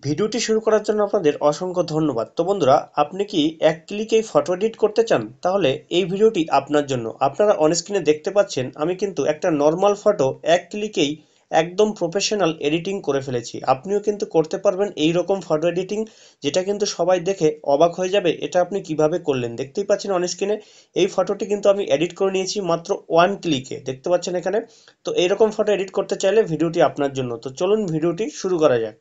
ভিডিওটি শুরু করার জন্য আপনাদের অসংখ্য ধন্যবাদ। তো বন্ধুরা, আপনি কি এক ক্লিকেই ফটো এডিট করতে চান? তাহলে এই ভিডিওটি আপনার জন্য। আপনারা অন স্ক্রিনে দেখতে পাচ্ছেন আমি কিন্তু একটা নর্মাল ফটো এক ক্লিকেই একদম প্রফেশনাল এডিটিং করে ফেলেছি। আপনিও কিন্তু করতে পারবেন এই রকম ফটো এডিটিং, যেটা কিন্তু সবাই দেখে অবাক হয়ে যাবে এটা আপনি কিভাবে করলেন। দেখতেই পাচ্ছেন অন স্ক্রিনে এই ফটোটি কিন্তু আমি এডিট করে নিয়েছি মাত্র ওয়ান ক্লিকে, দেখতে পাচ্ছেন এখানে। তো এইরকম ফটো এডিট করতে চাইলে ভিডিওটি আপনার জন্য। তো চলুন ভিডিওটি শুরু করা যাক।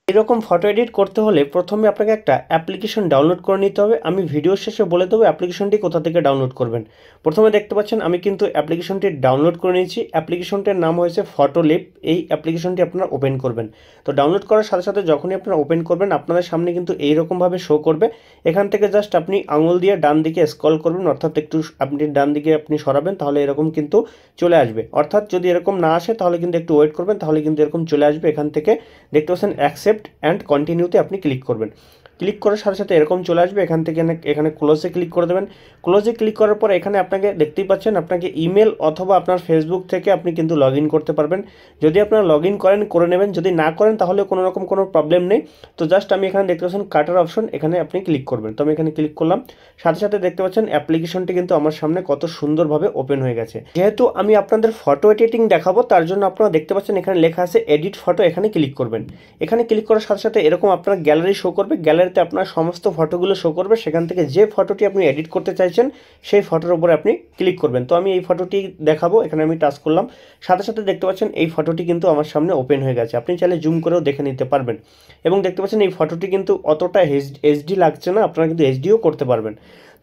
এরকম ফটো এডিট করতে হলে প্রথমে আপনাকে একটা অ্যাপ্লিকেশন ডাউনলোড করে নিতে হবে। আমি ভিডিওর শেষে বলে দেবো অ্যাপ্লিকেশনটি কোথা থেকে ডাউনলোড করবেন। প্রথমে দেখতে পাচ্ছেন আমি কিন্তু অ্যাপ্লিকেশনটি ডাউনলোড করে নিয়েছি। অ্যাপ্লিকেশনটির নাম হয়েছে ফটোলিপ। এই অ্যাপ্লিকেশনটি আপনারা ওপেন করবেন। তো ডাউনলোড করার সাথে সাথে যখনই আপনারা ওপেন করবেন আপনাদের সামনে কিন্তু এইরকমভাবে শো করবে। এখান থেকে জাস্ট আপনি আঙুল দিয়ে ডান দিকে স্ক্রল করবেন, অর্থাৎ একটু আপনি ডান দিকে আপনি সরাবেন, তাহলে এরকম কিন্তু চলে আসবে। অর্থাৎ যদি এরকম না আসে তাহলে কিন্তু একটু ওয়েট করবেন, তাহলে কিন্তু এরকম চলে আসবে। এখান থেকে দেখতে পাচ্ছেন অ্যাকসেপ্ট অ্যান্ড কন্টিনিউতে আপনি ক্লিক করবেন। ক্লিক করার সাথে সাথে এরকম চলে আসবে। এখান থেকে এখানে ক্লোজে ক্লিক করে দেবেন। ক্লোজে ক্লিক করার পর এখানে আপনাকে দেখতেই পাচ্ছেন আপনাকে ইমেল অথবা আপনার ফেসবুক থেকে আপনি কিন্তু লগ ইন করতে পারবেন। যদি আপনারা লগ ইন করেন করে নেবেন, যদি না করেন তাহলে কোনো রকম কোনো প্রবলেম নেই। তো জাস্ট আমি এখানে দেখতে পাচ্ছেন কাটার অপশন, এখানে আপনি ক্লিক করবেন। তো আমি এখানে ক্লিক করলাম, সাথে সাথে দেখতে পাচ্ছেন অ্যাপ্লিকেশনটি কিন্তু আমার সামনে কত সুন্দরভাবে ওপেন হয়ে গেছে। যেহেতু আমি আপনাদের ফটো এডিটিং দেখাবো তার জন্য আপনারা দেখতে পাচ্ছেন এখানে লেখা আছে এডিট ফটো, এখানে ক্লিক করবেন। এখানে ক্লিক করার সাথে সাথে এরকম আপনার গ্যালারি শো করবে। গ্যালারিতে আপনার সমস্ত ফটোগুলো শো করবে। সেখান থেকে যে ফটোটি আপনি এডিট করতে চাইছেন সেই ফটোর উপরে আপনি ক্লিক করবেন। তো আমি এই ফটোটি দেখাবো, এখানে আমি টাচ করলাম, সাথে সাথে দেখতে পাচ্ছেন এই ফটোটি কিন্তু আমার সামনে ওপেন হয়ে গেছে। আপনি চাইলে জুম করেও দেখে নিতে পারবেন। এবং দেখতে পাচ্ছেন এই ফটোটি কিন্তু অতটা এইচডি লাগছে না, আপনারা কিন্তু এইচডিও করতে পারবেন।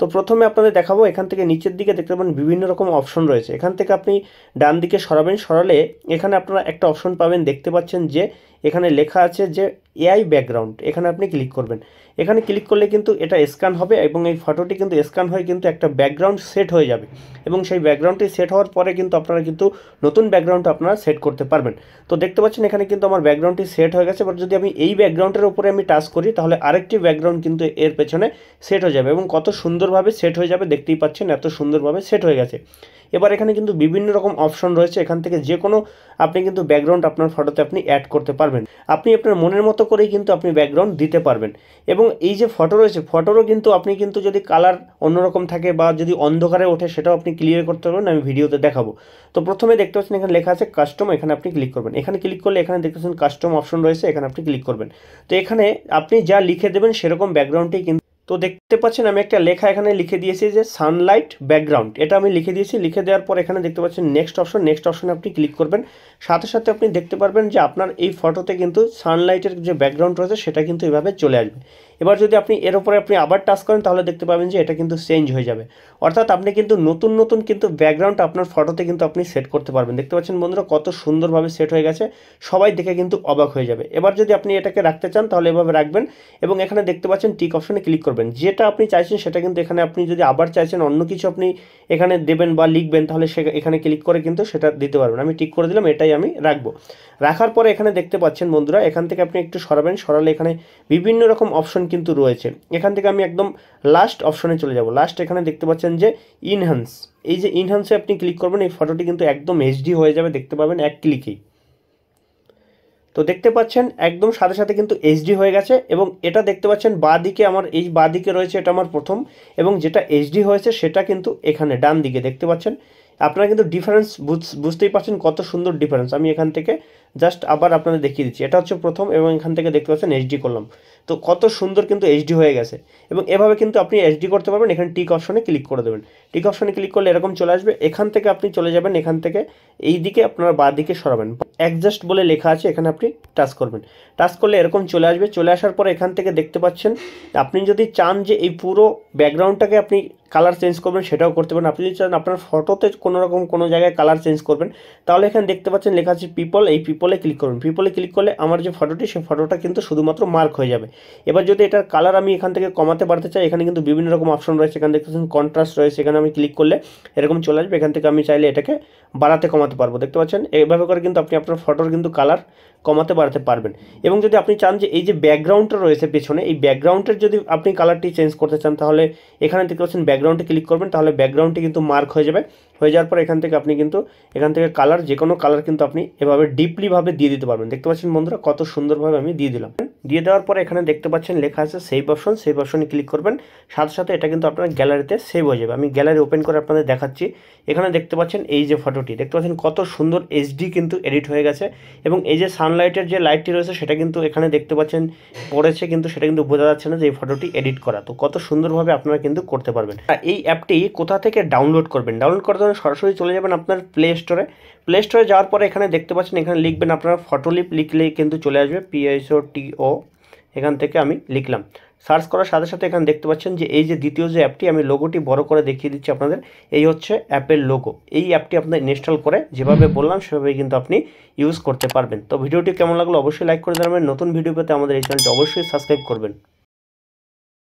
তো প্রথমে আপনাদের দেখাবো, এখান থেকে নিচের দিকে দেখতে পাবেন বিভিন্ন রকম অপশন রয়েছে। এখান থেকে আপনি ডান দিকে সরাবেন, সরালে এখানে আপনারা একটা অপশন পাবেন, দেখতে পাচ্ছেন যে এখানে লেখা আছে যে এআই ব্যাকগ্রাউন্ড, এখানে আপনি ক্লিক করবেন। এখানে ক্লিক করলে কিন্তু এটা স্ক্যান হবে এবং এই ফটোটি কিন্তু স্ক্যান হয়ে কিন্তু একটা ব্যাকগ্রাউন্ড সেট হয়ে যাবে। এবং সেই ব্যাকগ্রাউন্ডটি সেট হওয়ার পরে কিন্তু আপনারা কিন্তু নতুন ব্যাকগ্রাউন্ড আপনারা সেট করতে পারবেন। তো দেখতে পাচ্ছেন এখানে কিন্তু আমার ব্যাকগ্রাউন্ডটি সেট হয়ে গেছে। এবার যদি আমি এই ব্যাকগ্রাউন্ডের উপরে আমি টাচ করি তাহলে আরেকটি ব্যাকগ্রাউন্ড কিন্তু এর পেছনে সেট হয়ে যাবে এবং কত সুন্দরভাবে সেট হয়ে যাবে, দেখতেই পাচ্ছেন এত সুন্দরভাবে সেট হয়ে গেছে। এবার এখানে কিন্তু বিভিন্ন রকম অপশন রয়েছে, এখান থেকে যে কোনো আপনি কিন্তু ব্যাকগ্রাউন্ড আপনার ফটোতে আপনি অ্যাড করতে পারবেন। আপনি আপনার মনের মতো করেই কিন্তু আপনি ব্যাকগ্রাউন্ড দিতে পারবেন। এবং এই যে ফটো রয়েছে ফটোরও কিন্তু আপনি কিন্তু যদি কালার অন্যরকম থাকে বা যদি অন্ধকারে ওঠে সেটাও আপনি ক্লিয়ার করতে পারবেন, আমি ভিডিওতে দেখাবো। তো প্রথমে দেখতে পাচ্ছেন এখানে লেখা আছে কাস্টম, এখানে আপনি ক্লিক করবেন। এখানে ক্লিক করলে এখানে দেখতে পাচ্ছেন কাস্টম অপশন রয়েছে, এখানে আপনি ক্লিক করবেন। তো এখানে আপনি যা লিখে দেবেন সেরকম ব্যাকগ্রাউন্ডটি কিন্তু, তো দেখতে পাচ্ছেন আমি একটা লেখা এখানে লিখে দিয়েছি যে সানলাইট ব্যাকগ্রাউন্ড, এটা আমি লিখে দিয়েছি। লিখে দেওয়ার পর এখানে দেখতে পাচ্ছেন নেক্সট অপশন, নেক্সট অপশনে আপনি ক্লিক করবেন। সাথে সাথে আপনি দেখতে পারবেন যে আপনার এই ফটোতে কিন্তু সানলাইটের যে ব্যাকগ্রাউন্ড রয়েছে সেটা কিন্তু এভাবে চলে আসবে। এবার যদি আপনি এর উপরে আপনি আবার টাচ করেন তাহলে দেখতে পাবেন যে এটা কিন্তু চেঞ্জ হয়ে যাবে। অর্থাৎ আপনি কিন্তু নতুন নতুন কিন্তু ব্যাকগ্রাউন্ড আপনার ফটোতে কিন্তু আপনি সেট করতে পারবেন। দেখতে পাচ্ছেন বন্ধুরা কত সুন্দরভাবে সেট হয়ে গেছে, সবাই দেখে কিন্তু অবাক হয়ে যাবে। এবার যদি আপনি এটাকে রাখতে চান তাহলে এভাবে রাখবেন এবং এখানে দেখতে পাচ্ছেন টিক অপশনে ক্লিক করবেন। যেটা আপনি চাইছেন সেটা কিন্তু এখানে, আপনি যদি আবার চাইছেন অন্য কিছু আপনি এখানে দেবেন বা লিখবেন তাহলে সে এখানে ক্লিক করে কিন্তু সেটা দিতে পারবেন। আমি টিক করে দিলাম, এটাই আমি রাখবো। রাখার পরে এখানে দেখতে পাচ্ছেন বন্ধুরা এখান থেকে আপনি একটু সরাবেন, সরালে এখানে বিভিন্ন রকম অপশন কিন্তু রয়েছে। এখান থেকে আমি একদম লাস্ট অপশনে চলে যাব। লাস্ট এখানে দেখতে পাচ্ছেন যে ইনহ্যান্স, এই যে ইনহ্যান্সে আপনি ক্লিক করবেন, এই ফটোটি কিন্তু একদম এইচডি হয়ে যাবে, দেখতে পাবেন এক ক্লিকেই। তো দেখতে পাচ্ছেন একদম সাথে সাথে কিন্তু এইচডি হয়ে গেছে। এবং এটা দেখতে পাচ্ছেন বাঁ দিকে, আমার এই বাঁ দিকে রয়েছে এটা আমার প্রথম, এবং যেটা এইচডি হয়েছে সেটা কিন্তু এখানে ডান দিকে দেখতে পাচ্ছেন। আপনারা কিন্তু ডিফারেন্স বুঝতেই পারছেন কত সুন্দর ডিফারেন্স। আমি এখান থেকে জাস্ট আবার আপনাদের দেখিয়ে দিচ্ছি, এটা হচ্ছে প্রথম এবং এখান থেকে দেখতে পাচ্ছেন এইচডি করলাম। তো কত সুন্দর কিন্তু এইচডি হয়ে গেছে। এবং এভাবে কিন্তু আপনি এইচডি করতে পারবেন। এখানে টিক অপশনে ক্লিক করে দেবেন। টিক অপশনে ক্লিক করলে এরকম চলে আসবে। এখান থেকে আপনি চলে যাবেন, এখান থেকে এই দিকে আপনারা বাঁ দিকে সরাবেন, অ্যাডজাস্ট বলে লেখা আছে, এখানে আপনি টাচ করবেন। টাচ করলে এরকম চলে আসবে। চলে আসার পর এখান থেকে দেখতে পাচ্ছেন আপনি যদি চান যে এই পুরো ব্যাকগ্রাউন্ডটাকে আপনি কালার চেঞ্জ করবেন সেটাও করতে পারেন। আপনি যদি চান আপনার ফটোতে কোনো রকম কোনো জায়গায় কালার চেঞ্জ করবেন তাহলে এখানে দেখতে পাচ্ছেন লেখা আছে পিপল, এই পিপলে ক্লিক করবেন। পিপলে ক্লিক করলে আমার যে ফটোটি সেই ফটোটা কিন্তু শুধুমাত্র মার্ক হয়ে যাবে। এবার যদি এটার কালার আমি এখান থেকে কমাতে বাড়তে চাই, এখানে কিন্তু বিভিন্ন রকম অপশন রয়েছে। এখানে দেখতে পাচ্ছেন কন্ট্রাস্ট রয়েছে, এখানে আমি ক্লিক করলে এরকম চলে আসবে। এখান থেকে আমি চাইলে এটাকে বাড়াতে কমাতে পারবো। দেখতে পাচ্ছেন এইভাবে করে কিন্তু আপনি আপনার ফটোর কিন্তু কালার কমাতে বাড়াতে পারবেন। এবং যদি আপনি চান যে এই যে ব্যাকগ্রাউন্ডটা রয়েছে পেছনে, এই ব্যাকগ্রাউন্ডের যদি আপনি কালারটি চেঞ্জ করতে চান তাহলে এখানে দেখতে পাচ্ছেন ব্যাকগ্রাউন্ডে ক্লিক করবেন, তাহলে ব্যাকগ্রাউন্ডটি কিন্তু মার্ক হয়ে যাবে। হয়ে যাওয়ার পর এখান থেকে আপনি কিন্তু এখান থেকে কালার, যে কোনো কালার কিন্তু আপনি এভাবে ডিপলিভাবে দিয়ে দিতে পারবেন। দেখতে পাচ্ছেন বন্ধুরা কত সুন্দরভাবে আমি দিয়ে দিলাম। দিয়ে দেওয়ার পরে এখানে দেখতে পাচ্ছেন লেখা আছে সেভ অপশন, সেভ অপশনে ক্লিক করবেন। সাথে সাথে এটা কিন্তু আপনার গ্যালারিতে সেভ হয়ে যাবে। আমি গ্যালারি ওপেন করে আপনাদের দেখাচ্ছি। এখানে দেখতে পাচ্ছেন এই যে ফটোটি, দেখতে পাচ্ছেন কত সুন্দর এইচডি কিন্তু এডিট হয়ে গেছে, এবং এই যে সানলাইটের যে লাইটটি রয়েছে সেটা কিন্তু এখানে দেখতে পাচ্ছেন পড়েছে, কিন্তু সেটা কিন্তু বোঝা যাচ্ছে না যে এই ফটোটি এডিট করা। তো কত সুন্দরভাবে আপনারা কিন্তু করতে পারবেন। এই অ্যাপটি কোথা থেকে ডাউনলোড করবেন? ডাউনলোড করার জন্য সরাসরি চলে যাবেন আপনার প্লে স্টোরে। প্লে স্টোরে যাওয়ার পরে এখানে দেখতে পাচ্ছেন, এখানে লিখবেন আপনারা ফটোলিপ, লিখলেই কিন্তু চলে আসবে PISOTO। এখান থেকে আমি লিখলাম, সার্চ করার সাথে সাথে এখানে দেখতে পাচ্ছেন যে এই যে দ্বিতীয় যে অ্যাপটি, আমি লোগোটি বড় করে দেখিয়ে দিচ্ছি আপনাদের। এই হচ্ছে অ্যাপের লোগো। এই অ্যাপটি আপনার ইনস্টল করে যেভাবে বললাম সেভাবেই কিন্তু আপনি ইউজ করতে পারবেন। তো ভিডিওটি কেমন লাগলো অবশ্যই লাইক করে জানাবেন। নতুন ভিডিও পেতে আমাদের এই চ্যানেলটি অবশ্যই সাবস্ক্রাইব করবেন।